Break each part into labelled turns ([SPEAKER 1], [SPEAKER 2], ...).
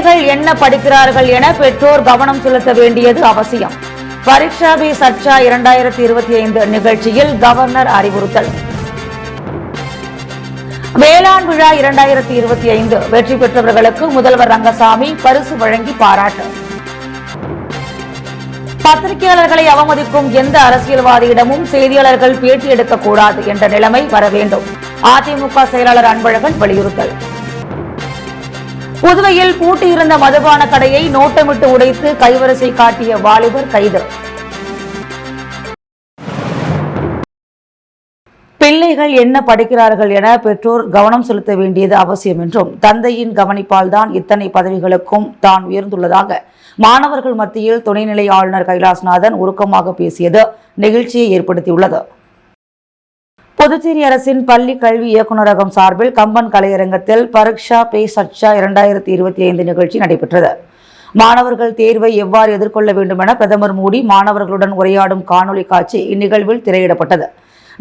[SPEAKER 1] பிள்ளைகள் என்ன படிக்கிறார்கள் என பெற்றோர் கவனம் செலுத்த வேண்டியது அவசியம். பரீட்சா பே சர்ச்சா 2025 நிகழ்ச்சியில் கவர்னர் அறிவுறுத்தல். வேளாண் விழா 2025 வெற்றி பெற்றவர்களுக்கு முதல்வர் ரங்கசாமி பரிசு வழங்கி பாராட்டு. பத்திரிகையாளர்களை அவமதிக்கும் எந்த அரசியல்வாதியிடமும் செய்தியாளர்கள் பேட்டி எடுக்கக்கூடாது என்ற நிலைமை வர வேண்டும். அதிமுக செயலாளர் அன்பழகன் வலியுறுத்தல். புதுவையில் பூட்டியிருந்த மதுபான கடையை நோட்டமிட்டு உடைத்து கைவரிசை காட்டிய வாலிபர் கைது. பிள்ளைகள் என்ன படிக்கிறார்கள் என பெற்றோர் கவனம் செலுத்த வேண்டியது அவசியம் என்றும், தந்தையின் கவனிப்பால் தான் இத்தனை பதவிகளுக்கும் தான் உயர்ந்துள்ளதாக மாணவர்கள் மத்தியில் துணைநிலை ஆளுநர் கைலாசநாதன் உருக்கமாக பேசியது நிகழ்ச்சியை ஏற்படுத்தியுள்ளது. புதுச்சேரி அரசின் பள்ளி கல்வி இயக்குநரகம் சார்பில் கம்பன் கலையரங்கத்தில் பரீட்சா பே சர்ச்சா 2025 நிகழ்ச்சி நடைபெற்றது. மாணவர்கள் தேர்வை எவ்வாறு எதிர்கொள்ள வேண்டும் என பிரதமர் மோடி மாணவர்களுடன் உரையாடும் காணொலி காட்சி இந்நிகழ்வில் திரையிடப்பட்டது.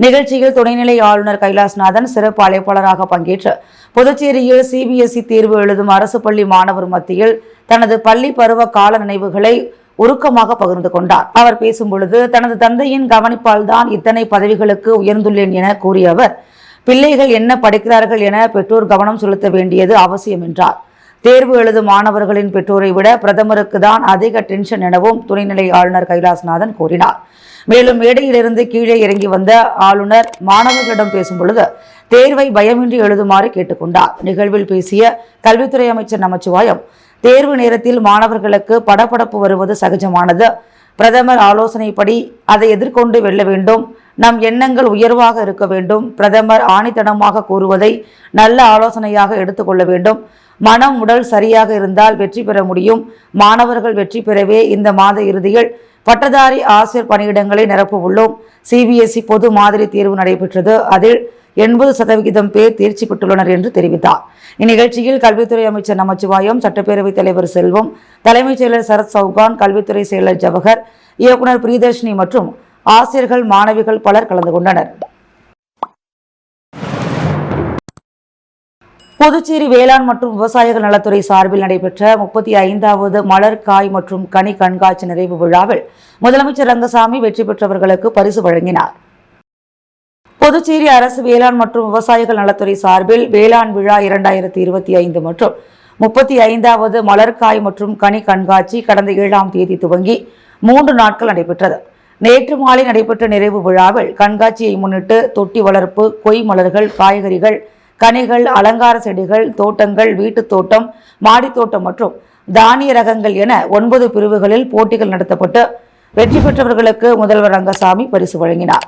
[SPEAKER 1] நிகழ்ச்சியில் துணைநிலை ஆளுநர் கைலாசநாதன் சிறப்பு அழைப்பாளராக பங்கேற்று புதுச்சேரியில் CBSE தேர்வு எழுதும் அரசு பள்ளி மாணவர் மத்தியில் தனது பள்ளி பருவ கால நினைவுகளை உருக்கமாக பகிர்ந்து கொண்டார். அவர் பேசும்பொழுது, தனது தந்தையின் கவனிப்பால் தான் இத்தனை பதவிகளுக்கு உயர்ந்துள்ளேன் என கூறிய அவர், பிள்ளைகள் என்ன படிக்கிறார்கள் என பெற்றோர் கவனம் செலுத்த வேண்டியது அவசியம் என்றார். தேர்வு எழுதும் மாணவர்களின் பெற்றோரை விட பிரதமருக்கு தான் அதிக டென்ஷன் எனவும் துணைநிலை ஆளுநர் கைலாசநாதன் கூறினார். மேலும் மேடையிலிருந்து கீழே இறங்கி வந்த ஆளுநர் மாணவர்களிடம் பேசும்பொழுது தேர்வை பயமின்றி எழுதுமாறு கேட்டுக்கொண்டார். நிகழ்வில் பேசிய கல்வித்துறை அமைச்சர் நமச்சிவாயம், தேர்வு நேரத்தில் மாணவர்களுக்கு படபடப்பு வருவது சகஜமானது. பிரதமர் ஆலோசனைப்படி அதை எதிர்கொண்டு வெல்ல வேண்டும். நம் எண்ணங்கள் உயர்வாக இருக்க வேண்டும். பிரதமர் ஆணித்தனமாக கூறுவதை நல்ல ஆலோசனையாக எடுத்துக்கொள்ள வேண்டும். மனம் உடல் சரியாக இருந்தால் வெற்றி பெற முடியும். மாணவர்கள் வெற்றி பெறவே இந்த மாத இறுதியில் பட்டதாரி ஆசிரியர் பணியிடங்களை நிரப்ப உள்ளோம். CBSE பொது மாதிரி தேர்வு நடைபெற்றது. அதில் 80% பேர் தேர்ச்சி பெற்றுள்ளனர் என்று தெரிவித்தார். இந்நிகழ்ச்சியில் கல்வித்துறை அமைச்சர் நமச்சிவாயம், சட்டப்பேரவைத் தலைவர் செல்வம், தலைமைச் செயலர் சரத் சௌகான், கல்வித்துறை செயலர் ஜவஹர், இயக்குநர் பிரியதர்ஷினி மற்றும் ஆசிரியர்கள், மாணவிகள் பலர் கலந்து கொண்டனர். புதுச்சேரி வேளாண் மற்றும் விவசாயிகள் நலத்துறை சார்பில் நடைபெற்ற 35வது மலர், காய் மற்றும் கனி கண்காட்சி நிறைவு விழாவில் முதலமைச்சர் ரங்கசாமி வெற்றி பெற்றவர்களுக்கு பரிசு வழங்கினார். புதுச்சேரி அரசு வேளாண் மற்றும் விவசாயிகள் நலத்துறை சார்பில் வேளாண் விழா 2025 மற்றும் 35வது மலர்காய் மற்றும் கனி கண்காட்சி கடந்த 7ஆம் தேதி துவங்கி 3 நாட்கள் நடைபெற்றது. நேற்று மாலை நடைபெற்ற நிறைவு விழாவில் கண்காட்சியை முன்னிட்டு தொட்டி வளர்ப்பு, கொய் மலர்கள், காய்கறிகள், கனிகள், அலங்கார செடிகள், தோட்டங்கள், வீட்டுத் தோட்டம், மாடித்தோட்டம் மற்றும் தானிய ரகங்கள் என 9 பிரிவுகளில் போட்டிகள் நடத்தப்பட்டு வெற்றி பெற்றவர்களுக்கு முதல்வர் ரங்கசாமி பரிசு வழங்கினார்.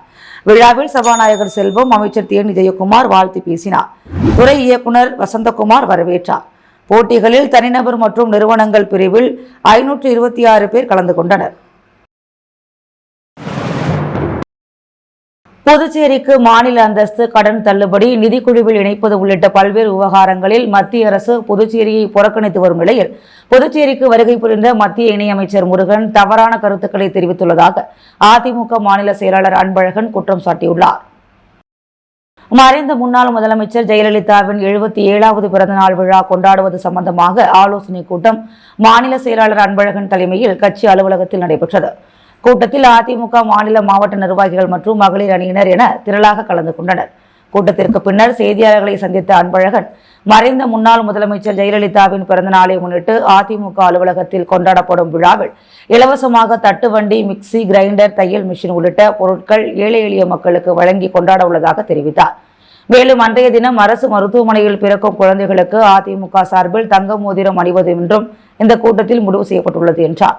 [SPEAKER 1] விழாவில் சபாநாயகர் செல்வம், அமைச்சர் தேனி ஜெயக்குமார் வாழ்த்து பேசினார். துறை இயக்குநர் வசந்தகுமார் வரவேற்றார். போட்டிகளில் தனிநபர் மற்றும் நிறுவனங்கள் பிரிவில் 526 பேர் கலந்து கொண்டனர். புதுச்சேரிக்கு மாநில அந்தஸ்து, கடன் தள்ளுபடி, நிதிக்குழுவில் இணைப்பது உள்ளிட்ட பல்வேறு விவகாரங்களில் மத்திய அரசு புதுச்சேரியை புறக்கணித்து வரும் நிலையில் புதுச்சேரிக்கு வருகை புரிந்த மத்திய இணையமைச்சர் முருகன் தவறான கருத்துக்களை தெரிவித்துள்ளதாக அதிமுக மாநில செயலாளர் அன்பழகன் குற்றம் சாட்டியுள்ளார். மறைந்த முன்னாள் முதலமைச்சர் ஜெயலலிதாவின் 77வது பிறந்தநாள் விழா கொண்டாடுவது சம்பந்தமாக ஆலோசனைக் கூட்டம் மாநில செயலாளர் அன்பழகன் தலைமையில் கட்சி அலுவலகத்தில் நடைபெற்றது. கூட்டத்தில் அதிமுக மாநில மாவட்ட நிர்வாகிகள் மற்றும் மகளிர் அணியினர் என திரளாக கலந்து கொண்டனர். கூட்டத்திற்கு பின்னர் செய்தியாளர்களை சந்தித்த அன்பழகன், மறைந்த முன்னாள் முதலமைச்சர் ஜெயலலிதாவின் பிறந்த நாளை முன்னிட்டு அதிமுக அலுவலகத்தில் கொண்டாடப்படும் விழாவில் இலவசமாக தட்டுவண்டி, மிக்சி, கிரைண்டர், தையல் மிஷின் உள்ளிட்ட பொருட்கள் ஏழை எளிய மக்களுக்கு வழங்கி கொண்டாட உள்ளதாக தெரிவித்தார். மேலும் அன்றைய தினம் அரசு மருத்துவமனையில் பிறக்கும் குழந்தைகளுக்கு அதிமுக சார்பில் தங்க மோதிரம் அணிவது என்றும் இந்த கூட்டத்தில் முடிவு செய்யப்பட்டுள்ளது என்றார்.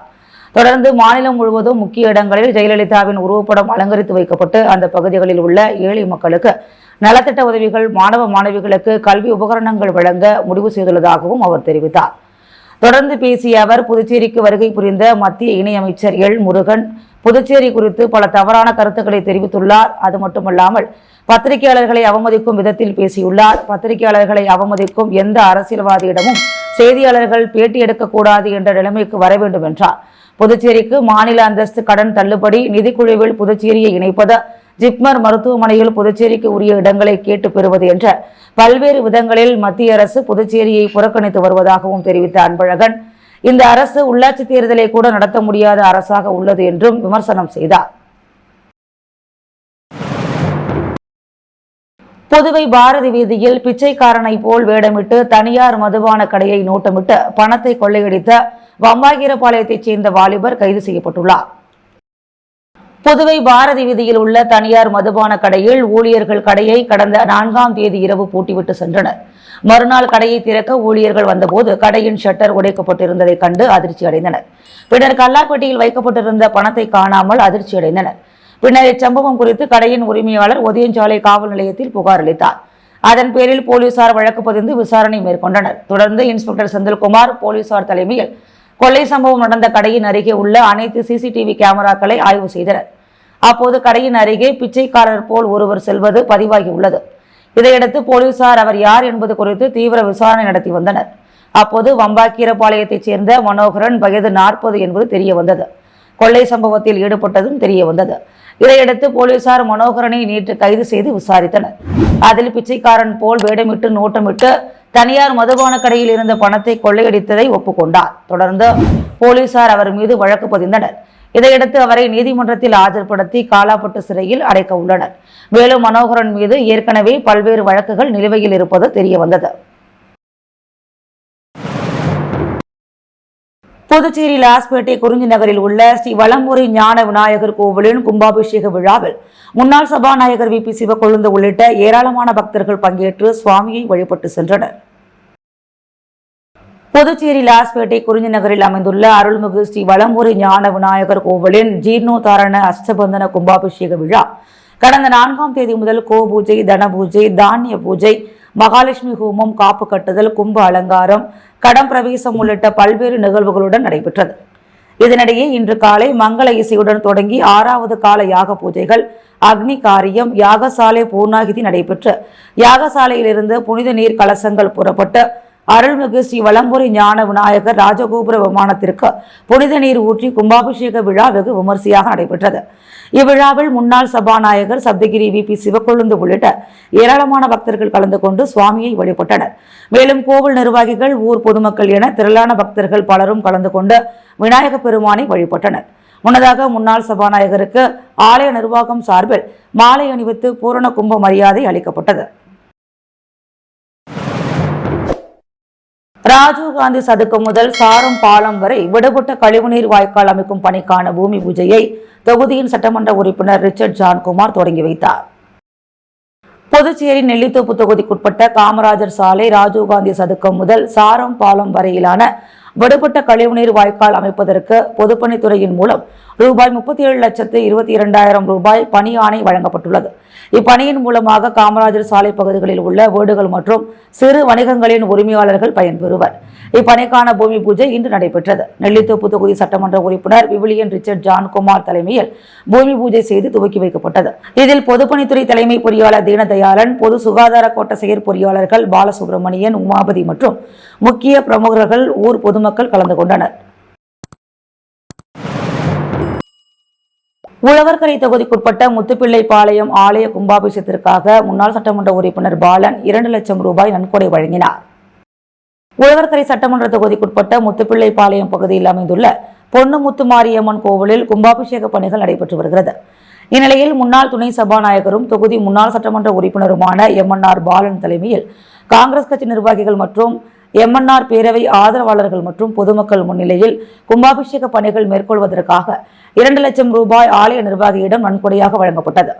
[SPEAKER 1] தொடர்ந்து மாநிலம் முழுவதும் முக்கிய இடங்களில் ஜெயலலிதாவின் உருவப்படம் அலங்கரித்து வைக்கப்பட்டு அந்த பகுதிகளில் உள்ள ஏழை மக்களுக்கு நலத்திட்ட உதவிகள், மாணவ மாணவிகளுக்கு கல்வி உபகரணங்கள் வழங்க முடிவு செய்துள்ளதாகவும் அவர் தெரிவித்தார். தொடர்ந்து பேசிய அவர், புதுச்சேரிக்கு வருகை புரிந்த மத்திய இணையமைச்சர் எல் முருகன் புதுச்சேரி குறித்து பல தவறான கருத்துக்களை தெரிவித்துள்ளார். அது மட்டுமல்லாமல் பத்திரிகையாளர்களை அவமதிக்கும் விதத்தில் பேசியுள்ளார். பத்திரிகையாளர்களை அவமதிக்கும் எந்த அரசியல்வாதியிடமும் செய்தியாளர்கள் பேட்டி எடுக்கக்கூடாது என்ற நிலைமைக்கு வர வேண்டும் என்றார். புதுச்சேரிக்கு மாநில அந்தஸ்து, கடன் தள்ளுபடி, நிதிக்குழுவில் புதுச்சேரியை இணைப்பது, ஜிப்மர் மருத்துவமனையில் புதுச்சேரிக்கு உரிய இடங்களை கேட்டு பெறுவது என்ற பல்வேறு விதங்களில் மத்திய அரசு புதுச்சேரியை புறக்கணித்து வருவதாகவும் தெரிவித்த அன்பழகன், இந்த அரசு உள்ளாட்சி தேர்தலை கூட நடத்த முடியாத அரசாக உள்ளது என்றும் விமர்சனம் செய்தார். புதுவை பாரதி வீதியில் பிச்சைக்காரனை போல் வேடமிட்டு தனியார் மதுபான கடையை நோட்டமிட்டு பணத்தை கொள்ளையடித்த வம்பாகீரபாளையத்தைச் சேர்ந்த வாலிபர் கைது செய்யப்பட்டுள்ளார். புதுவை பாரதி வீதியில் உள்ள தனியார் மதுபான கடையில் ஊழியர்கள் கடையை கடந்த 4ஆம் தேதி இரவு பூட்டிவிட்டு சென்றனர். மறுநாள் கடையை திறக்க ஊழியர்கள் வந்தபோது கடையின் ஷட்டர் உடைக்கப்பட்டிருந்ததை கண்டு அதிர்ச்சி அடைந்தனர். பின்னர் கல்லாப்பட்டியில் வைக்கப்பட்டிருந்த பணத்தை காணாமல் அதிர்ச்சி அடைந்தனர். பின்னர் இச்சம்பவம் குறித்து கடையின் உரிமையாளர் ஒதியஞ்சாலை காவல் நிலையத்தில் புகார் அளித்தார். அதன் பேரில் போலீசார் வழக்கு பதிந்து விசாரணை மேற்கொண்டனர். தொடர்ந்து இன்ஸ்பெக்டர் செந்தில்குமார் போலீசார் தலைமையில் கொள்ளை சம்பவம் நடந்த கடையின் அருகே உள்ள அனைத்து சிசிடிவி கேமராக்களை ஆய்வு செய்தனர். அப்போது கடையின் அருகே பிச்சைக்காரர் போல் ஒருவர் செல்வது பதிவாகியுள்ளது. இதையடுத்து போலீசார் அவர் யார் என்பது குறித்து தீவிர விசாரணை நடத்தி வந்தனர். அப்போது வம்பாக்கீரபாளையத்தைச் சேர்ந்த மனோகரன் வயது 40 என்பது தெரிய வந்தது. கொள்ளை சம்பவத்தில் ஈடுபட்டதும் தெரிய வந்தது. இதையடுத்து போலீசார் மனோகரனை நேற்று கைது செய்து விசாரித்தனர். அதில் பிச்சைக்காரன் போல் வேடமிட்டு நோட்டமிட்டு தனியார் மதுபான கடையில் இருந்த பணத்தை கொள்ளையடித்ததை ஒப்புக்கொண்டார். தொடர்ந்து போலீசார் அவர் மீது வழக்கு பதிந்தனர். இதையடுத்து அவரை நீதிமன்றத்தில் ஆஜர்படுத்தி காலாப்பட்டு சிறையில் அடைக்க உள்ளனர். மேலும் மனோகரன் மீது ஏற்கனவே பல்வேறு வழக்குகள் நிலுவையில் இருப்பது தெரிய வந்தது. புதுச்சேரி லாஸ்பேட்டை குறிஞ்சி நகரில் உள்ள ஸ்ரீ வலம்புரி ஞான விநாயகர் கோவிலின் கும்பாபிஷேக விழாவில் முன்னாள் சபாநாயகர் வி.பி. சிவக்கொழுந்து உள்ளிட்ட ஏராளமான பக்தர்கள் பங்கேற்று சுவாமியை வழிபட்டு சென்றனர். புதுச்சேரி லாஸ்பேட்டை குறிஞ்சி நகரில் அமைந்துள்ள அருள்மிகு ஸ்ரீ வலம்புரி ஞான விநாயகர் கோவிலின் ஜீர்ணோத்தாரண அஷ்டபந்தன கும்பாபிஷேக விழா கடந்த 4ஆம் தேதி முதல் கோபூஜை, தனபூஜை, தானிய பூஜை, மகாலட்சுமி ஹோமம், காப்பு கட்டுதல், கும்ப அலங்காரம், கடம் பிரவேசம் உள்ளிட்ட பல்வேறு நிகழ்வுகளுடன் நடைபெற்றது. இதனிடையே இன்று காலை மங்கள இசையுடன் தொடங்கி 6வது கால யாக பூஜைகள், அக்னி காரியம், யாகசாலை பூர்ணாகிதி நடைபெற்று யாகசாலையிலிருந்து புனித நீர் கலசங்கள் புறப்பட்டு அருள்மிகு ஸ்ரீ வலம்புரி ஞான விநாயகர் ராஜகோபுர விமானத்திற்கு புனித நீர் ஊற்றி கும்பாபிஷேக விழா வெகு விமர்சையாக நடைபெற்றது. இவ்விழாவில் முன்னாள் சபாநாயகர் சப்தகிரி வி.பி. சிவக்கொழுந்து உள்ளிட்ட ஏராளமான பக்தர்கள் கலந்து கொண்டு சுவாமியை வழிபட்டனர். மேலும் கோவில் நிர்வாகிகள், ஊர் பொதுமக்கள் என திரளான பக்தர்கள் பலரும் கலந்து கொண்டு விநாயக பெருமானை வழிபட்டனர். முன்னதாக முன்னாள் சபாநாயகருக்கு ஆலய நிர்வாகம் சார்பில் மாலை அணிவித்து பூரண கும்ப மரியாதை அளிக்கப்பட்டது. ராஜீவ்காந்தி சதுக்கம் முதல் சாரம் பாலம் வரை விடுபட்ட கழிவுநீர் வாய்க்கால் அமைக்கும் பணிக்கான பூமி பூஜையை தொகுதியின் சட்டமன்ற உறுப்பினர் ரிச்சர்ட் ஜான்குமார் தொடங்கி வைத்தார். புதுச்சேரி நெல்லித்தோப்பு தொகுதிக்குட்பட்ட காமராஜர் சாலை, ராஜீவ்காந்தி சதுக்கம் முதல் சாரம் பாலம் வரையிலான விடுபட்ட கழிவுநீர் வாய்க்கால் அமைப்பதற்கு பொதுப்பணித்துறையின் மூலம் ரூபாய் 37,22,000 பணி ஆணை வழங்கப்பட்டுள்ளது. இப்பணியின் மூலமாக காமராஜர் சாலை பகுதிகளில் உள்ள வீடுகள் மற்றும் சிறு வணிகங்களின் உரிமையாளர்கள் பயன்பெறுவர். இப்பணிக்கான பூமி பூஜை இன்று நடைபெற்றது. நெல்லித்தோப்பு தொகுதி சட்டமன்ற உறுப்பினர் விவிலியன் ரிச்சர்ட் ஜான்குமார் தலைமையில் பூமி பூஜை செய்து துவக்கி வைக்கப்பட்டது. இதில் பொதுப்பணித்துறை தலைமை பொறியாளர் தீனதயாளன், பொது சுகாதார கோட்ட செயற்பொறியாளர்கள் பாலசுப்ரமணியன், உமாபதி மற்றும் முக்கிய பிரமுகர்கள், ஊர் பொதுமக்கள் கலந்து கொண்டனர். உழவர்கரை தொகுதிக்குட்பட்ட முத்துப்பிள்ளைப்பாளையம் ஆலய கும்பாபிஷேகத்திற்காக முன்னாள் சட்டமன்ற உறுப்பினர் பாலன் 2 லட்சம் ரூபாய் நன்கொடை வழங்கினார். உழவர்கரை சட்டமன்ற தொகுதிக்குட்பட்ட முத்துப்பிள்ளைப்பாளையம் பகுதியில் அமைந்துள்ள பொன்னு முத்துமாரியம்மன் கோவிலில் கும்பாபிஷேக பணிகள் நடைபெற்று வருகிறது. இந்நிலையில் முன்னாள் துணை சபாநாயகரும் தொகுதி முன்னாள் சட்டமன்ற உறுப்பினருமான எம்.என்.ஆர். பாலன் தலைமையில் காங்கிரஸ் கட்சி நிர்வாகிகள் மற்றும் எம்.என்.ஆர். பேரவை ஆதரவாளர்கள் மற்றும் பொதுமக்கள் முன்னிலையில் கும்பாபிஷேக பணிகள் மேற்கொள்வதற்காக 2 லட்சம் ரூபாய் ஆலய நிர்வாகியிடம் நன்கொடையாக வழங்கப்பட்டது.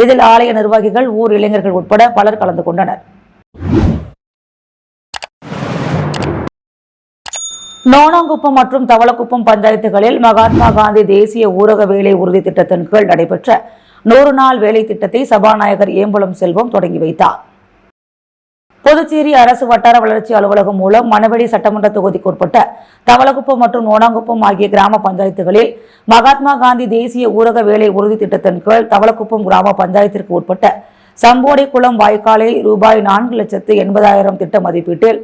[SPEAKER 1] இதில் ஆலய நிர்வாகிகள், ஊர் இளைஞர்கள் உட்பட பலர் கலந்து கொண்டனர். நோனாங்குப்பம் மற்றும் தவளக்குப்பம் பஞ்சாயத்துகளில் மகாத்மா காந்தி தேசிய ஊரக வேலை உறுதி திட்டத்தின் கீழ் நடைபெற்ற 100 நாள் வேலை திட்டத்தை சபாநாயகர் ஏம்பலம் செல்வம் தொடங்கி வைத்தார். புதுச்சேரி அரசு வட்டார வளர்ச்சி அலுவலகம் மூலம் மணவெளி சட்டமன்ற தொகுதிக்குட்பட்ட தவளக்குப்பம் மற்றும் நோனாங்குப்பம் ஆகிய கிராம பஞ்சாயத்துகளில் மகாத்மா காந்தி தேசிய ஊரக வேலை உறுதி திட்டத்தின் கீழ் தவளக்குப்பம் கிராம பஞ்சாயத்திற்கு உட்பட்ட சம்போடை குளம் வாய்க்காலில் ரூபாய் 4,80,000 திட்ட மதிப்பீட்டில்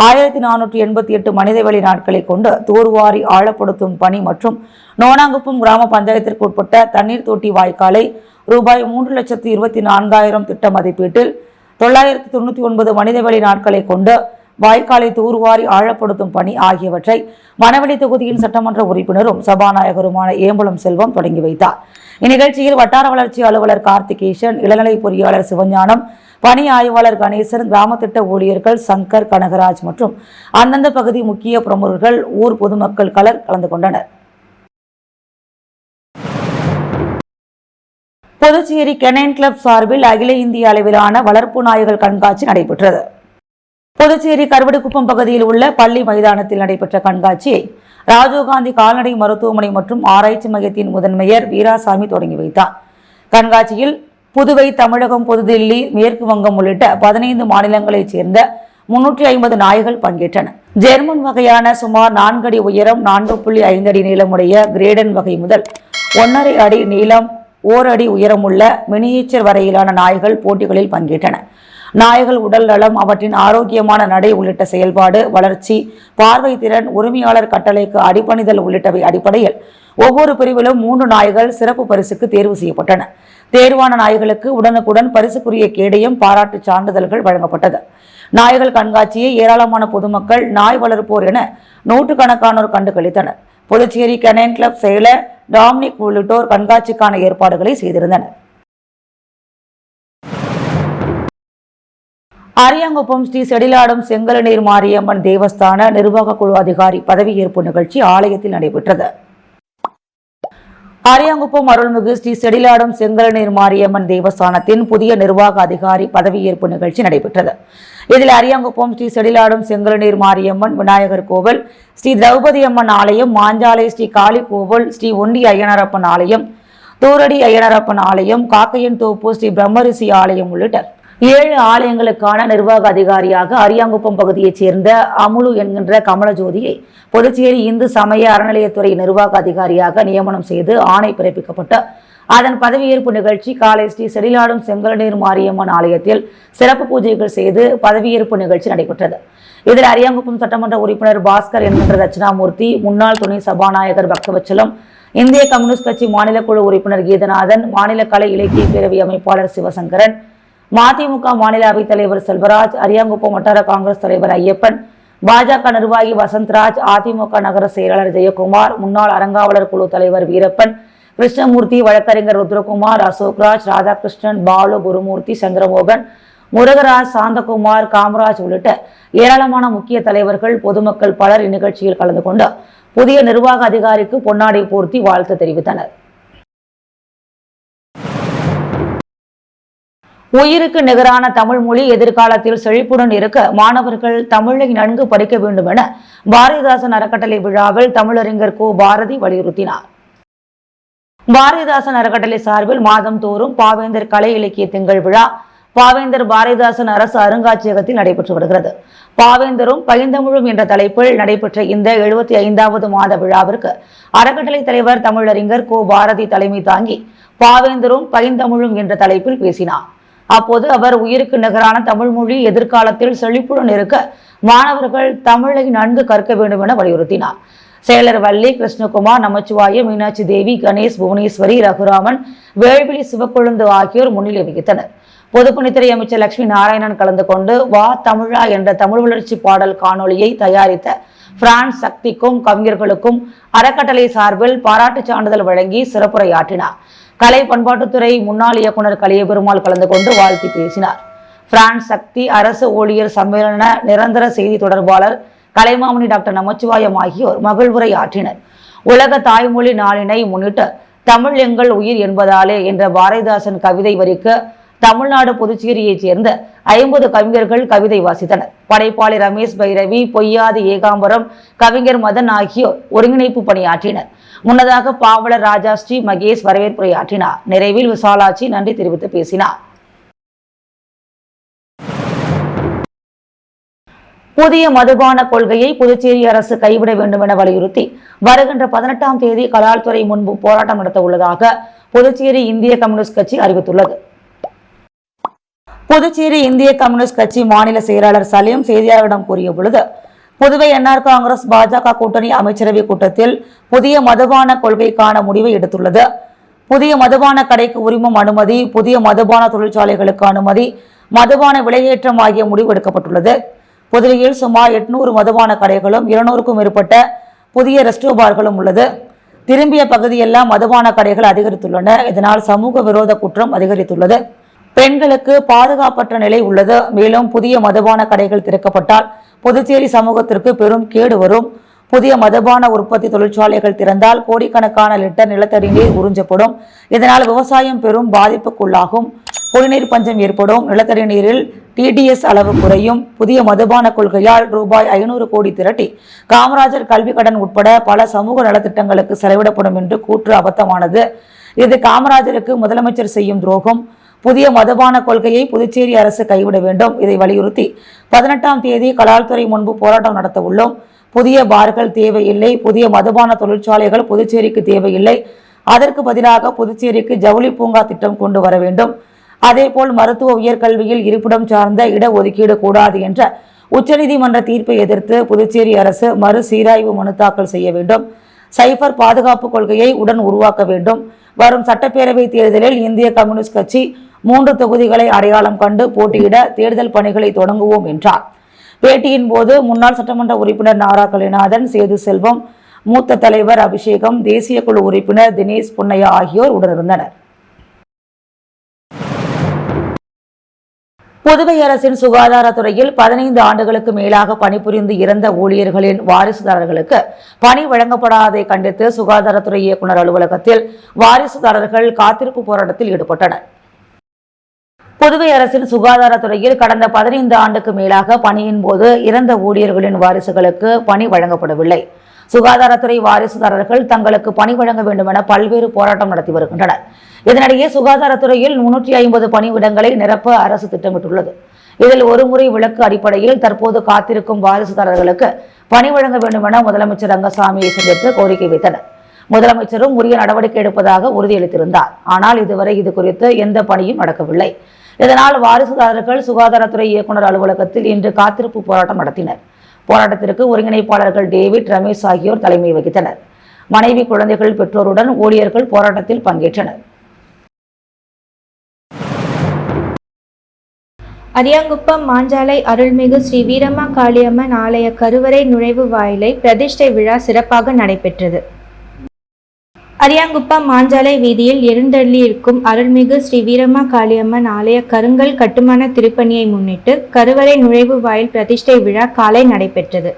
[SPEAKER 1] 1488 மனிதவெளி நாட்களை கொண்டு தூர்வாரி ஆழப்படுத்தும் பணி மற்றும் நோனாங்குப்பம் கிராம பஞ்சாயத்திற்கு உட்பட்ட தண்ணீர் தொட்டி வாய்க்காலை ரூபாய் 3,24,000 திட்ட மதிப்பீட்டில் 999 மனிதவெளி நாட்களை கொண்டு வாய்க்காலை தூர்வாரி ஆழப்படுத்தும் பணி ஆகியவற்றை மணவெளி தொகுதியின் சட்டமன்ற உறுப்பினரும் சபாநாயகருமான ஏம்பலம் செல்வம் தொடங்கி வைத்தார். இந்நிகழ்ச்சியில் வட்டார வளர்ச்சி அலுவலர் கார்த்திகேசன், இளநிலை பொறியாளர் சிவஞானம், பணி ஆய்வாளர் கணேசன், கிராம திட்ட ஊழியர்கள் சங்கர், கனகராஜ் மற்றும் அந்தந்த பகுதி முக்கிய பிரமுகர்கள், ஊர் பொதுமக்கள் கலந்து கொண்டனர். புதுச்சேரி கெனைன் கிளப் சார்பில் அகில இந்திய அளவிலான வளர்ப்பு நாய்கள் கண்காட்சி நடைபெற்றது. புதுச்சேரி கருவடிக்குப்பம் பகுதியில் உள்ள பள்ளி மைதானத்தில் நடைபெற்ற கண்காட்சியை ராஜீவ்காந்தி கால்நடை மருத்துவமனை மற்றும் ஆராய்ச்சி மையத்தின் முதன்மையர் வீராசாமி தொடங்கி வைத்தார். கண்காட்சியில் புதுவை, தமிழகம், புதுதில்லி, மேற்கு வங்கம் உள்ளிட்ட 15 மாநிலங்களைச் சேர்ந்த 350 நாய்கள் பங்கேற்றன. ஜெர்மன் வகையான சுமார் 4 அடி உயரம், 4.5 அடி நீளமுடைய கிரேடன் வகை முதல் 1.5 அடி நீளம், 1 அடி உயரமுள்ள மினியேச்சர் வரையிலான நாய்கள் போட்டிகளில் பங்கேற்றன. நாய்கள் உடல் நலம், அவற்றின் ஆரோக்கியமான நடை உள்ளிட்ட செயல்பாடு, வளர்ச்சி, பார்வை திறன், உரிமையாளர் கட்டளைக்கு அடிபணிதல் உள்ளிட்டவை அடிப்படையில் ஒவ்வொரு பிரிவிலும் 3 நாய்கள் சிறப்பு பரிசுக்கு தேர்வு செய்யப்பட்டன. தேர்வான நாய்களுக்கு உடனுக்குடன் பரிசுக்குரிய கேடயம், பாராட்டு சான்றிதழ்கள் வழங்கப்பட்டது. நாய்கள் கண்காட்சியை ஏராளமான பொதுமக்கள், நாய் வளர்ப்போர் என நூற்றுக்கணக்கானோர் கண்டு களித்தனர். புதுச்சேரி கெனைன் கிளப் செயலர் டாமினிக் உள்ளிட்டோர் கண்காட்சிக்கான ஏற்பாடுகளை செய்திருந்தனர். அரியாங்குப்பம் ஸ்ரீ செடிலாடும் செங்கலநீர் மாரியம்மன் தேவஸ்தான நிர்வாக குழு அதிகாரி பதவியேற்பு நிகழ்ச்சி ஆலயத்தில் நடைபெற்றது. அரியாங்குப்பம் அருள்மிகு ஸ்ரீ செடிலாடும் செங்கலநீர் மாரியம்மன் தேவஸ்தானத்தின் புதிய நிர்வாக அதிகாரி பதவியேற்பு நிகழ்ச்சி நடைபெற்றது. இதில் அரியாங்குப்பம் ஸ்ரீ செடிலாடும் செங்கலநீர் மாரியம்மன் விநாயகர் கோவில், ஸ்ரீ திரௌபதி அம்மன் ஆலயம், மாஞ்சாலை ஸ்ரீ காளி கோவில், ஸ்ரீ ஒண்டி ஐயனாரப்பன் ஆலயம், தூரடி ஐயனாரப்பன் ஆலயம், காக்கையன் தோப்பு ஸ்ரீ பிரம்மரிஷி ஆலயம் உள்ளிட்ட 7 ஆலயங்களுக்கான நிர்வாக அதிகாரியாக அரியாங்குப்பம் பகுதியைச் சேர்ந்த அமுலு என்கின்ற கமலஜோதியை புதுச்சேரி இந்து சமய அறநிலையத்துறை நிர்வாக அதிகாரியாக நியமனம் செய்து ஆணை பிறப்பிக்கப்பட்டு அதன் பதவியேற்பு நிகழ்ச்சி காலை ஸ்ரீ செடிலாடும் செங்கலநீர் மாரியம்மன் ஆலயத்தில் சிறப்பு பூஜைகள் செய்து பதவியேற்பு நிகழ்ச்சி நடைபெற்றது. இதில் அரியாங்குப்பம் சட்டமன்ற உறுப்பினர் பாஸ்கர் என்கின்ற தட்சிணாமூர்த்தி, முன்னாள் துணை சபாநாயகர் பக்தவச்சலம், இந்திய கம்யூனிஸ்ட் கட்சி மாநில குழு உறுப்பினர் கீதநாதன், மாநில கலை இலக்கிய பேரவை அமைப்பாளர் சிவசங்கரன், மதிமுக மாநில அவைத் தலைவர் செல்வராஜ், அரியாங்குப்பம் வட்டார காங்கிரஸ் தலைவர் ஐயப்பன், பாஜக நிர்வாகி வசந்த்ராஜ், அதிமுக நகர செயலாளர் ஜெயக்குமார், முன்னாள் அறங்காவலர் குழு தலைவர் வீரப்பன், கிருஷ்ணமூர்த்தி, வழக்கறிஞர் ருத்ரகுமார், அசோக்ராஜ், ராதாகிருஷ்ணன், பாலு, குருமூர்த்தி, சந்திரமோகன், முருகராஜ், சாந்தகுமார், காமராஜ் உள்ளிட்ட ஏராளமான முக்கிய தலைவர்கள், பொதுமக்கள் பலர் இந்நிகழ்ச்சியில் கலந்து கொண்டு புதிய நிர்வாக அதிகாரிக்கு பொன்னாடை போர்த்தி வாழ்த்து தெரிவித்தனர். உயிருக்கு நிகரான தமிழ் மொழி எதிர்காலத்தில் செழிப்புடன் இருக்க மாணவர்கள் தமிழை நன்கு படிக்க வேண்டும் என பாரதிதாசன் அறக்கட்டளை விழாவில் தமிழறிஞர் கோ. பாரதி வலியுறுத்தினார். பாரதிதாசன் அறக்கட்டளை சார்பில் மாதந்தோறும் பாவேந்தர் கலை இலக்கிய திங்கள் விழா பாவேந்தர் பாரதிதாசன் அரசு அருங்காட்சியகத்தில் நடைபெற்று வருகிறது. பாவேந்தரும் பைந்தமிழும் என்ற தலைப்பில் நடைபெற்ற இந்த 75வது மாத விழாவிற்கு அறக்கட்டளை தலைவர் தமிழறிஞர் கோ. பாரதி தலைமை தாங்கி பாவேந்தரும் பைந்தமிழும் என்ற தலைப்பில் பேசினார். அப்போது அவர் உயிருக்கு நிகரான தமிழ் மொழி எதிர்காலத்தில் செழிப்புடன் இருக்க மாணவர்கள் தமிழை நன்கு கற்க வேண்டும் என வலியுறுத்தினார். செயலர் வள்ளி, கிருஷ்ணகுமார், நமச்சிவாயம், மீனாட்சி தேவி, கணேஷ், புவனேஸ்வரி, ரகுராமன், வேள்விழி சிவக்கொழுந்து ஆகியோர் முன்னிலை வகித்தனர். பொதுப்பணித்துறை அமைச்சர் லட்சுமி நாராயணன் கலந்து கொண்டு வா தமிழா என்ற தமிழ் வளர்ச்சி பாடல் காணொலியை தயாரித்த பிரான்ஸ் சக்திக்கும் கவிஞர்களுக்கும் அறக்கட்டளை சார்பில் பாராட்டு சான்றிதழ் வழங்கி சிறப்புரையாற்றினார். கலை பண்பாட்டுத்துறை முன்னாள் இயக்குநர் கலியபெருமாள் கலந்து கொண்டு வாழ்த்தி பேசினார். பிரான்ஸ் சக்தி அரசு ஊழியர் சம்மேளன நிரந்தர செய்தி தொடர்பாளர் கலைமாமணி டாக்டர் நமச்சிவாயம் ஆகியோர் மகிழ்வுரை ஆற்றினர். உலக தாய்மொழி நாளினை முன்னிட்டு தமிழ் எங்கள் உயிர் என்பதாலே என்ற பாரதிதாசன் கவிதை வரிக்கு தமிழ்நாடு புதுச்சேரியைச் சேர்ந்த 50 கவிஞர்கள் கவிதை வாசித்தனர். படைப்பாளி ரமேஷ் பைரவி, பொய்யாதி ஏகாம்பரம், கவிஞர் மதன் ஆகியோர் ஒருங்கிணைப்பு பணியாற்றினர். முன்னதாக பாவலர் ராஜாஸ்ரீ மகேஷ் வரவேற்புரையாற்றினார். நிறைவில் விசாலாட்சி நன்றி தெரிவித்து பேசினார். புதிய மதுபான கொள்கையை புதுச்சேரி அரசு கைவிட வேண்டும் என வலியுறுத்தி வருகின்ற 18ஆம் தேதி கலால்துறை முன்பு போராட்டம் நடத்த உள்ளதாக புதுச்சேரி இந்திய கம்யூனிஸ்ட் கட்சி அறிவித்துள்ளது. புதுச்சேரி இந்திய கம்யூனிஸ்ட் கட்சி மாநில செயலாளர் சலீம் செய்தியாளர்களிடம் கூறிய பொழுது, புதுவை என்ஆர் காங்கிரஸ் பாஜக கூட்டணி அமைச்சரவை கூட்டத்தில் புதிய மதுபான கொள்கைக்கான முடிவை எடுத்துள்ளது. புதிய மதுபான கடைக்கு உரிமம் அனுமதி, புதிய மதுபான தொழிற்சாலைகளுக்கு அனுமதி, மதுபான விலையேற்றம் ஆகிய முடிவு எடுக்கப்பட்டுள்ளது. புதுவையில் சுமார் 800 மதுபான கடைகளும் 200க்கும் மேற்பட்ட புதிய ரெஸ்டோ பார்களும் உள்ளது. திரும்பிய பகுதியெல்லாம் மதுபான கடைகள் அதிகரித்துள்ளன. இதனால் சமூக விரோத குற்றம் அதிகரித்துள்ளது. பெண்களுக்கு பாதுகாப்பற்ற நிலை உள்ளது. மேலும் புதிய மதுபான கடைகள் திறக்கப்பட்டால் புதுச்சேரி சமூகத்திற்கு பெரும் கேடு வரும். புதிய மதுபான உற்பத்தி தொழிற்சாலைகள் திறந்தால் கோடிக்கணக்கான லிட்டர் நிலத்தடி நீர் உறிஞ்சப்படும். இதனால் விவசாயம் பெரும் பாதிப்புக்குள்ளாகும். குடிநீர் பஞ்சம் ஏற்படும். நிலத்தடி நீரில் TDS அளவு குறையும். புதிய மதுபான கொள்கையால் ரூபாய் 500 கோடி திரட்டி காமராஜர் கல்வி கடன் உட்பட பல சமூக நலத்திட்டங்களுக்கு செலவிடப்படும் என்று கூற்று அபத்தமானது. இது காமராஜருக்கு முதலமைச்சர் செய்யும் துரோகம். புதிய மதுபான கொள்கையை புதுச்சேரி அரசு கைவிட வேண்டும். இதை வலியுறுத்தி 18ஆம் தேதி கலால்துறை முன்பு போராட்டம் நடத்த உள்ளோம். புதிய பார்கள் தேவையில்லை. புதிய மதுபான தொழிற்சாலைகள் புதுச்சேரிக்கு தேவையில்லை. அதற்கு பதிலாக புதுச்சேரிக்கு ஜவுளி பூங்கா திட்டம் கொண்டு வர வேண்டும். அதேபோல் மருத்துவ உயர்கல்வியில் இருப்பிடம் சார்ந்த இடஒதுக்கீடு கூடாது என்ற உச்சநீதிமன்ற தீர்ப்பை எதிர்த்து புதுச்சேரி அரசு மறு சீராய்வு மனு தாக்கல் செய்ய வேண்டும். சைபர் பாதுகாப்பு கொள்கையை உடன் உருவாக்க வேண்டும். வரும் சட்டப்பேரவை தேர்தலில் இந்திய கம்யூனிஸ்ட் கட்சி 3 தொகுதிகளை அடையாளம் கண்டு போட்டியிட தேர்தல் பணிகளை தொடங்குவோம் என்றார். பேட்டியின் போது முன்னாள் சட்டமன்ற உறுப்பினர் நாரா கலைநாதன், சேது செல்வம், மூத்த தலைவர் அபிஷேகம், தேசிய குழு உறுப்பினர் தினேஷ் பொன்னையா ஆகியோர் உடனிருந்தனர். புதுவை அரசின் சுகாதாரத்துறையில் 15 ஆண்டுகளுக்கு மேலாக பணிபுரிந்து இறந்த ஊழியர்களின் வாரிசுதாரர்களுக்கு பணி வழங்கப்படாததை கண்டித்து சுகாதாரத்துறை இயக்குநர் அலுவலகத்தில் வாரிசுதாரர்கள் காத்திருப்பு போராட்டத்தில் ஈடுபட்டனர். புதுவை அரசின் சுகாதாரத்துறையில் கடந்த 15 ஆண்டுக்கு மேலாக பணியின் போது இறந்த ஊழியர்களின் வாரிசுகளுக்கு பணி வழங்கப்படவில்லை. சுகாதாரத்துறை வாரிசுதாரர்கள் தங்களுக்கு பணி வழங்க வேண்டும் என பல்வேறு போராட்டம் நடத்தி வருகின்றனர். இதனிடையே சுகாதாரத்துறையில் 350 பணியிடங்களை நிரப்ப அரசு திட்டமிட்டுள்ளது. இதில் ஒருமுறை விலக்கு அடிப்படையில் தற்போது காத்திருக்கும் வாரிசுதாரர்களுக்கு பணி வழங்க வேண்டும் என முதலமைச்சர் ரங்கசாமியை சந்தித்து கோரிக்கை வைத்தனர். முதலமைச்சரும் உரிய நடவடிக்கை எடுப்பதாக உறுதியளித்திருந்தார். ஆனால் இதுவரை இது குறித்து எந்த பணியும் நடக்கவில்லை. இதனால் வாரிசுதாரர்கள் சுகாதாரத்துறை இயக்குநர் அலுவலகத்தில் இன்று காத்திருப்பு போராட்டம் நடத்தினர். போராட்டத்திற்கு ஒருங்கிணைப்பாளர்கள் டேவிட், ரமேஷ் ஆகியோர் தலைமை வகித்தனர். மனைவி, குழந்தைகள், பெற்றோருடன் ஊழியர்கள் போராட்டத்தில் பங்கேற்றனர்.
[SPEAKER 2] அரியாங்குப்பம் மாஞ்சாலை அருள்மிகு ஸ்ரீ வீரம்மா காளியம்மன் ஆலய கருவறை நுழைவு வாயிலை பிரதிஷ்டை விழா சிறப்பாக நடைபெற்றது. அரியாங்குப்பம் மாஞ்சாலை வீதியில் எழுந்தள்ளியிருக்கும் அருள்மிகு ஸ்ரீ வீரம்மா காளியம்மன் ஆலய கருங்கல் கட்டுமான திருப்பணியை முன்னிட்டு கருவறை நுழைவு வாயில் பிரதிஷ்டை விழா காலை நடைபெற்றது.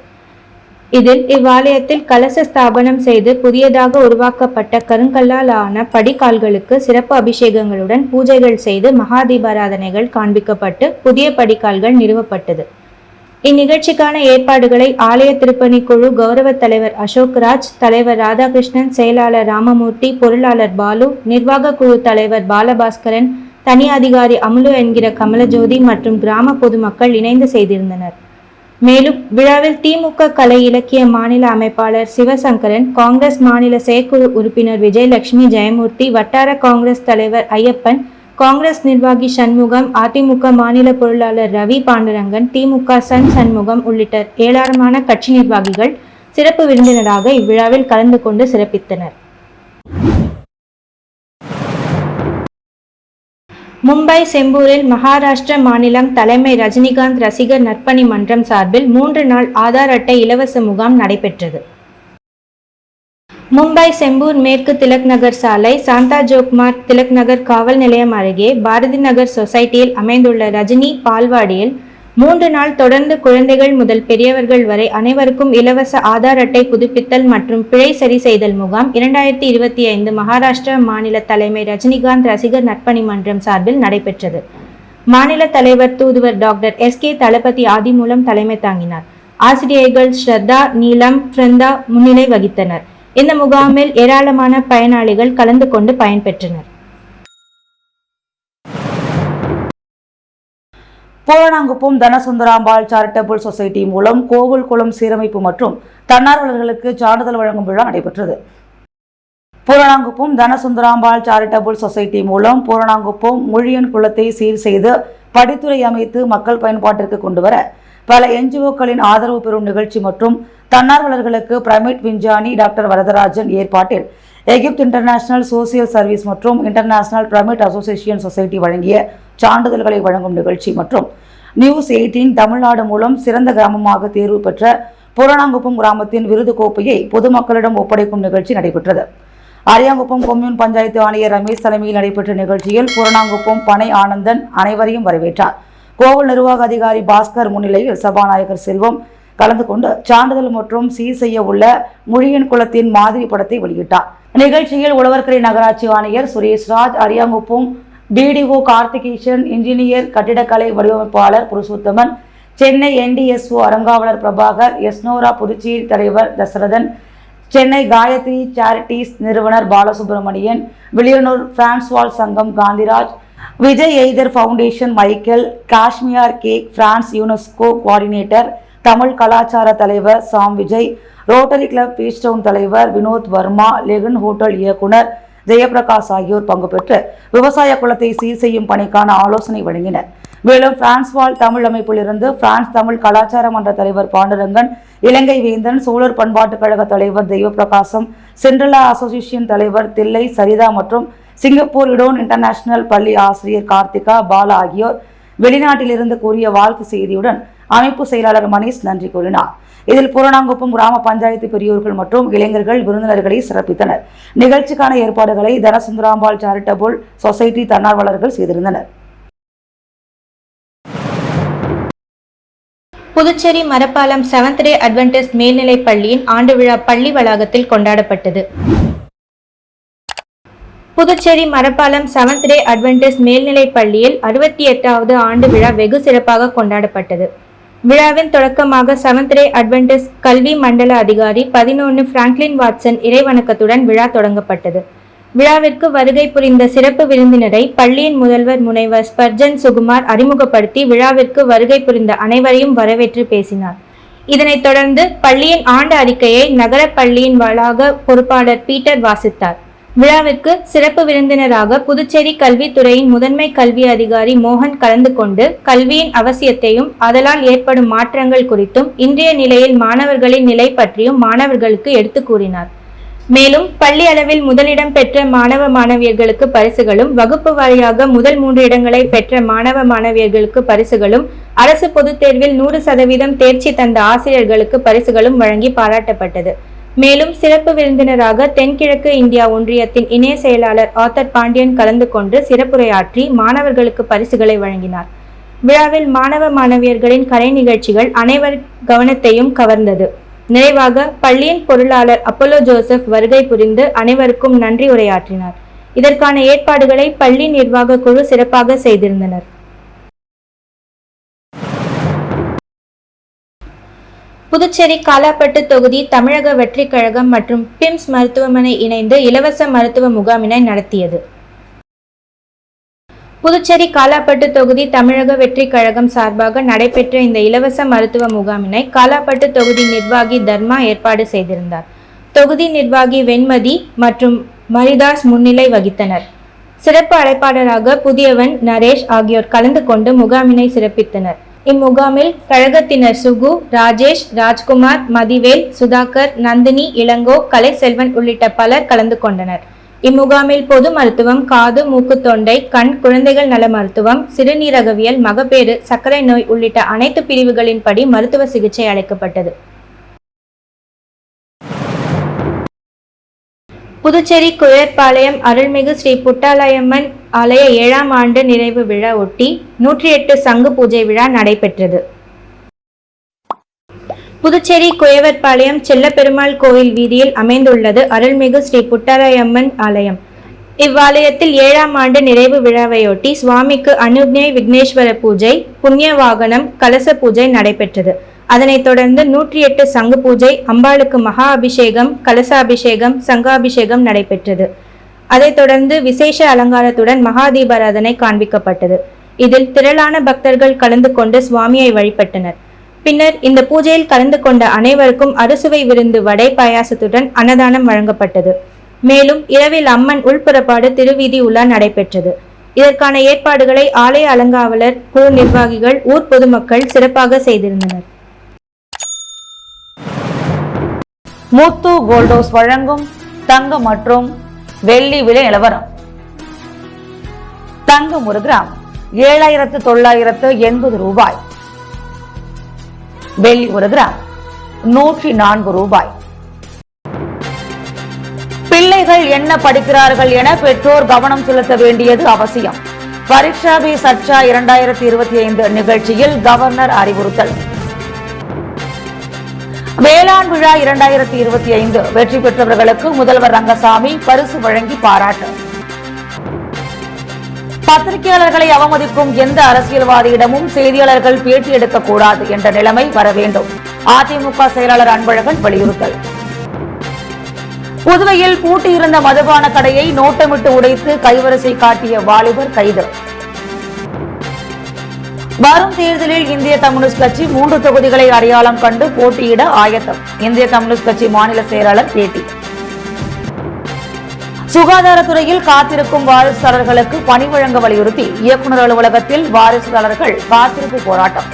[SPEAKER 2] இதில் இவ்வாலயத்தில் கலச ஸ்தாபனம் செய்து புதியதாக உருவாக்கப்பட்ட கருங்கல்லால் ஆன படிக்கால்களுக்கு சிறப்பு அபிஷேகங்களுடன் பூஜைகள் செய்து மகா தீபாராதனைகள் காண்பிக்கப்பட்டு புதிய படிக்கால்கள் நிறுவப்பட்டது. இந்நிகழ்ச்சிக்கான ஏற்பாடுகளை ஆலய திருப்பணி குழு கௌரவ தலைவர் அசோக்ராஜ், தலைவர் ராதாகிருஷ்ணன், செயலாளர் ராமமூர்த்தி, பொருளாளர் பாலு, நிர்வாக குழு தலைவர் பாலபாஸ்கரன், தனி அதிகாரி அமுலு என்கிற கமலஜோதி மற்றும் கிராம பொதுமக்கள் இணைந்து செய்திருந்தனர். மேலும் விழாவில் திமுக கலை இலக்கிய மாநில அமைப்பாளர் சிவசங்கரன், காங்கிரஸ் மாநில செயற்குழு உறுப்பினர் விஜயலட்சுமி, ஜெயமூர்த்தி, வட்டார காங்கிரஸ் தலைவர் ஐயப்பன், காங்கிரஸ் நிர்வாகி சண்முகம், அதிமுக மாநில பொருளாளர் ரவி பாண்டுரங்கன், திமுக சண்முகம் உள்ளிட்ட ஏராளமான கட்சி நிர்வாகிகள் சிறப்பு விருந்தினராக இவ்விழாவில் கலந்து கொண்டு சிறப்பித்தனர். மும்பை செம்பூரில் மகாராஷ்டிர மாநிலம் தலைமை ரஜினிகாந்த் ரசிகர் நற்பணி மன்றம் சார்பில் 3 நாள் ஆதார் அட்டை இலவச முகாம் நடைபெற்றது. மும்பை செம்பூர் மேற்கு திலக் நகர் சாலை, சாந்தா ஜோக்மார்க் திலக் நகர் காவல் நிலையம் அருகே பாரதி நகர் சொசைட்டியில் அமைந்துள்ள ரஜினி பால்வாடியில் 3 நாள் தொடர்ந்து குழந்தைகள் முதல் பெரியவர்கள் வரை அனைவருக்கும் இலவச ஆதார் அட்டை புதுப்பித்தல் மற்றும் பிழை சரி செய்தல் முகாம் 2025 மகாராஷ்டிரா மாநில தலைமை ரஜினிகாந்த் ரசிகர் நற்பணி மன்றம் சார்பில் நடைபெற்றது. மாநில தலைவர் தூதுவர் டாக்டர் SK தளபதி ஆதிமூலம் தலைமை தாங்கினார். ஆசிரியர்கள் ஸ்ரத்தா, நீலம், பிருந்தா முன்னிலை வகித்தனர். இந்த முகாமில் ஏராளமான பயனாளிகள் கலந்து கொண்டு பயன்பெற்றனர்.
[SPEAKER 1] பூரணாங்குப்பம் தனசுந்தராம்பாள் சேரிட்டபிள் சொசைட்டி மூலம் கோவில் குளம் சீரமைப்பு மற்றும் தன்னார்வலர்களுக்கு சான்றிதழ் வழங்கும் விழா நடைபெற்றது. பூரணாங்குப்பம் தனசுந்தராம்பாள் சேரிட்டபிள் சொசைட்டி மூலம் பூரணாங்குப்பம் முழியன் குளத்தை சீர் செய்து படித்துறை அமைத்து மக்கள் பயன்பாட்டிற்கு கொண்டுவர பல என்ஜிஓக்களின் ஆதரவு பெறும் நிகழ்ச்சி மற்றும் தன்னார்வலர்களுக்கு பிரைமேட் விஞ்ஞானி டாக்டர் வரதராஜன் ஏற்பாட்டில் எகிப்து இன்டர்நேஷனல் சோசியல் சர்வீஸ் மற்றும் இன்டர்நேஷனல் பிரைமேட் அசோசியேஷன் சொசைட்டி வழங்கிய சான்றிதழ்களை வழங்கும் நிகழ்ச்சி மற்றும் நியூஸ் 18 தமிழ்நாடு மூலம் சிறந்த கிராமமாக தேர்வு பெற்ற பூரணாங்குப்பம் கிராமத்தின் விருது கோப்பையை பொதுமக்களிடம் ஒப்படைக்கும் நிகழ்ச்சி நடைபெற்றது. அரியாங்குப்பம் கொம்யூன் பஞ்சாயத்து ஆணையர் ரமேஷ் தலைமையில் நடைபெற்ற நிகழ்ச்சியில் பூரணாங்குப்பம் பனை ஆனந்தன் அனைவரையும் வரவேற்றார். கோவில் நிர்வாக அதிகாரி பாஸ்கர் முன்னிலையில் சபாநாயகர் செல்வம் கலந்து கொண்டு சான்றிதழ் மற்றும் சீர் செய்ய உள்ள முழியன் குளத்தின் மாதிரி படத்தை வெளியிட்டார். நிகழ்ச்சியில் உழவர்கரை நகராட்சி ஆணையர் சுரேஷ்ராஜ், அரியாங்குப்பம் டிடிஓ கார்த்திகேசன், இன்ஜினியர் கட்டிடக்கலை வடிவமைப்பாளர் புருஷோத்தமன், சென்னை NDSO அறங்காவலர் பிரபாகர், எஸ்னோரா புதுச்சேரி தலைவர் தசரதன், சென்னை காயத்ரி சேரிட்டிஸ் நிறுவனர் பாலசுப்ரமணியன், வில்லியனூர் பிரான்ஸ்வால் சங்கம் Gandhiraj, Vijay either foundation Michael, Kashmir cake France UNESCO coordinator, Tamil கலாச்சார தலைவர் சாம் விஜய், ரோட்டரி கிளப் பீஸ்டவுன் தலைவர் வினோத் வர்மா, லெகன் ஹோட்டல் இயக்குனர் ஜெயபிரகாஷ் ஆகியோர் பங்கு பெற்று விவசாய குளத்தை சீர் செய்யும் பணிக்கான ஆலோசனை வழங்கினர். மேலும் பிரான்ஸ்வால் தமிழ் அமைப்பிலிருந்து பிரான்ஸ் தமிழ் கலாச்சார மன்ற தலைவர் பாண்டுரங்கன், இலங்கை வேந்தன், சோழர் பண்பாட்டுக் கழக தலைவர் தெய்வப்பிரகாசம், சென்ட்ரலா அசோசியேஷன் தலைவர் தில்லை சரிதா மற்றும் சிங்கப்பூர் இடோன் இன்டர்நேஷனல் பள்ளி ஆசிரியர் கார்த்திகா பாலா ஆகியோர் வெளிநாட்டிலிருந்து கூறிய வாழ்த்து செய்தியுடன் அமைப்பு செயலாளர் மணிஷ் நன்றி கூறினார். இதில் பூரணாங்குப்பம் கிராம பஞ்சாயத்து பெரியோர்கள் மற்றும் இளைஞர்கள் விருந்தினர்களை சிறப்பித்தனர். நிகழ்ச்சிக்கான ஏற்பாடுகளை தனசுந்தராம்பாள் சேரிட்டபிள் சொசைட்டி தன்னார்வலர்கள் செய்திருந்தனர்.
[SPEAKER 2] புதுச்சேரி மரப்பாலம் 7th டே அட்வென்டிஸ்ட் மேல்நிலைப் பள்ளியின் ஆண்டு விழா பள்ளி வளாகத்தில் கொண்டாடப்பட்டது. புதுச்சேரி மரப்பாலம் 7th டே அட்வென்டிஸ்ட் மேல்நிலைப் பள்ளியில் 68வது ஆண்டு விழா வெகு சிறப்பாக கொண்டாடப்பட்டது. விழாவின் தொடக்கமாக 7th டே அட்வென்டிஸ்ட் கல்வி மண்டல அதிகாரி 11 பிராங்க்லின் வாட்சன் இறைவணக்கத்துடன் விழா தொடங்கப்பட்டது. விழாவிற்கு வருகை புரிந்த சிறப்பு விருந்தினரை பள்ளியின் முதல்வர் முனைவர் ஸ்பர்ஜன் சுகுமார் அறிமுகப்படுத்தி விழாவிற்கு வருகை புரிந்த அனைவரையும் வரவேற்று பேசினார். இதனைத் தொடர்ந்து பள்ளியின் ஆண்டு அறிக்கையை நகர பள்ளியின் வளாக பொறுப்பாளர் பீட்டர் வாசித்தார். விழாவிற்கு சிறப்பு விருந்தினராக புதுச்சேரி கல்வித்துறையின் முதன்மை கல்வி அதிகாரி மோகன் கலந்து கொண்டு கல்வியின் அவசியத்தையும் அதனால் ஏற்படும் மாற்றங்கள் குறித்தும் இன்றைய நிலையில் மாணவர்களின் நிலை பற்றியும் மாணவர்களுக்கு எடுத்து கூறினார். மேலும் பள்ளி அளவில் முதலிடம் பெற்ற மாணவ மாணவியர்களுக்கு பரிசுகளும், வகுப்பு வாரியாக முதல் 3 இடங்களை பெற்ற மாணவ மாணவியர்களுக்கு பரிசுகளும், அரசு பொதுத் தேர்வில் 100% தேர்ச்சி தந்த ஆசிரியர்களுக்கு பரிசுகளும் வழங்கி பாராட்டப்பட்டது. மேலும் சிறப்பு விருந்தினராக தென்கிழக்கு இந்தியா ஒன்றியத்தின் இணைய செயலாளர் ஆத்தர் பாண்டியன் கலந்து கொண்டு சிறப்புரையாற்றி மாணவர்களுக்கு பரிசுகளை வழங்கினார். விழாவில் மாணவ மாணவியர்களின் கலை நிகழ்ச்சிகள் அனைவர் கவனத்தையும் கவர்ந்தது. நிறைவாக பள்ளியின் பொருளாளர் அப்போலோ ஜோசப் வருகை புரிந்து அனைவருக்கும் நன்றி உரையாற்றினார். இதற்கான ஏற்பாடுகளை பள்ளி நிர்வாக குழு சிறப்பாக செய்திருந்தனர். புதுச்சேரி காலாப்பட்டு தொகுதி தமிழக வெற்றி கழகம் மற்றும் பிம்ஸ் மருத்துவமனை இணைந்து இலவச மருத்துவ முகாமினை நடத்தியது. புதுச்சேரி காலாப்பட்டு தொகுதி தமிழக வெற்றி கழகம் சார்பாக நடைபெற்ற இந்த இலவச மருத்துவ முகாமினை காலாப்பட்டு தொகுதி நிர்வாகி தர்மா ஏற்பாடு செய்திருந்தார். தொகுதி நிர்வாகி வெண்மதி மற்றும் மரிதாஸ் முன்னிலை வகித்தனர். சிறப்பு அழைப்பாளராக புதியவன், நரேஷ் ஆகியோர் கலந்து கொண்டு முகாமினை சிறப்பித்தனர். இம்முகாமில் கழகத்தினர் சுகு, ராஜேஷ், ராஜ்குமார், மதிவேல், சுதாகர், நந்தினி, இளங்கோ, கலைசெல்வன் உள்ளிட்ட பலர் கலந்து கொண்டனர். இம்முகாமில் பொது மருத்துவம், காது, மூக்கு, தொண்டை, கண், குழந்தைகள் நல மருத்துவம், சிறுநீரகவியல், மகப்பேறு, சர்க்கரை நோய் உள்ளிட்ட அனைத்து பிரிவுகளின்படி மருத்துவ சிகிச்சை அளிக்கப்பட்டது. புதுச்சேரி குயர்பாளையம் அருள்மிகு ஸ்ரீ புட்டாலயம்மன் ஆலய 7ஆம் ஆண்டு நிறைவு விழா ஒட்டி 108 சங்கு பூஜை விழா நடைபெற்றது. புதுச்சேரி குயவர்பாளையம் செல்லப்பெருமாள் கோயில் வீதியில் அமைந்துள்ளது அருள்மிகு ஸ்ரீ புட்டாலயம்மன் ஆலயம். இவ்வாலயத்தில் 7ஆம் ஆண்டு நிறைவு விழாவையொட்டி சுவாமிக்கு அனுக்ஞை விக்னேஸ்வர பூஜை, புண்ணிய வாகனம், கலச பூஜை நடைபெற்றது. அதனைத் தொடர்ந்து 108 சங்கு பூஜை, அம்பாளுக்கு மகா அபிஷேகம், கலசாபிஷேகம், சங்காபிஷேகம் நடைபெற்றது. அதைத் தொடர்ந்து விசேஷ அலங்காரத்துடன் மகா தீபாராதனை காண்பிக்கப்பட்டது. இதில் திரளான பக்தர்கள் கலந்து கொண்டு சுவாமியை வழிபட்டனர். பின்னர் இந்த பூஜையில் கலந்து கொண்ட அனைவருக்கும் அறுசுவை விருந்து, வடை, பாயாசத்துடன் அன்னதானம் வழங்கப்பட்டது. மேலும் இரவில் அம்மன் உள்புறப்பாடு திருவீதி உலா நடைபெற்றது. இதற்கான ஏற்பாடுகளை ஆலய அலங்காவலர் குழு நிர்வாகிகள், ஊர் பொதுமக்கள் சிறப்பாக செய்திருந்தனர்.
[SPEAKER 1] முத்து கோல்டோஸ் வழங்கும் தங்கம் மற்றும் வெள்ளி விலை நிலவரம். தங்கம் 1 கிராம் 7,980 ரூபாய். வெள்ளி 1 கிராம் 104 ரூபாய். பிள்ளைகள் என்ன படிக்கிறார்கள் என பெற்றோர் கவனம் செலுத்த வேண்டியது அவசியம். பரீட்சா பே சர்ச்சா 2025 நிகழ்ச்சியில் கவர்னர் அறிவுறுத்தல். வேளாண் விழா 2025 வெற்றி பெற்றவர்களுக்கு முதல்வர் ரங்கசாமி பரிசு வழங்கி பாராட்டு. பத்திரிகையாளர்களை அவமதிக்கும் எந்த அரசியல்வாதியிடமும் செய்தியாளர்கள் பேட்டி எடுக்கக்கூடாது என்ற நிலைமை வர வேண்டும். அதிமுக செயலாளர் அன்பழகன் வலியுறுத்தல். புதுவையில் பூட்டியிருந்த மதுபான கடையை நோட்டமிட்டு உடைத்து கைவரிசை காட்டிய வாலிபர் கைது. வரும் தேர்தலில் இந்திய கம்யூனிஸ்ட் கட்சி 3 தொகுதிகளை அடையாளம் கண்டு போட்டியிட ஆயத்தம். இந்திய கம்யூனிஸ்ட் கட்சி மாநில செயலாளர் பேட்டி. சுகாதாரத்துறையில் காத்திருக்கும் வாரிசுதாரர்களுக்கு பணி வழங்க வலியுறுத்தி இயக்குநர் அலுவலகத்தில் வாரிசுதாரர்கள் காத்திருப்பு போராட்டம்.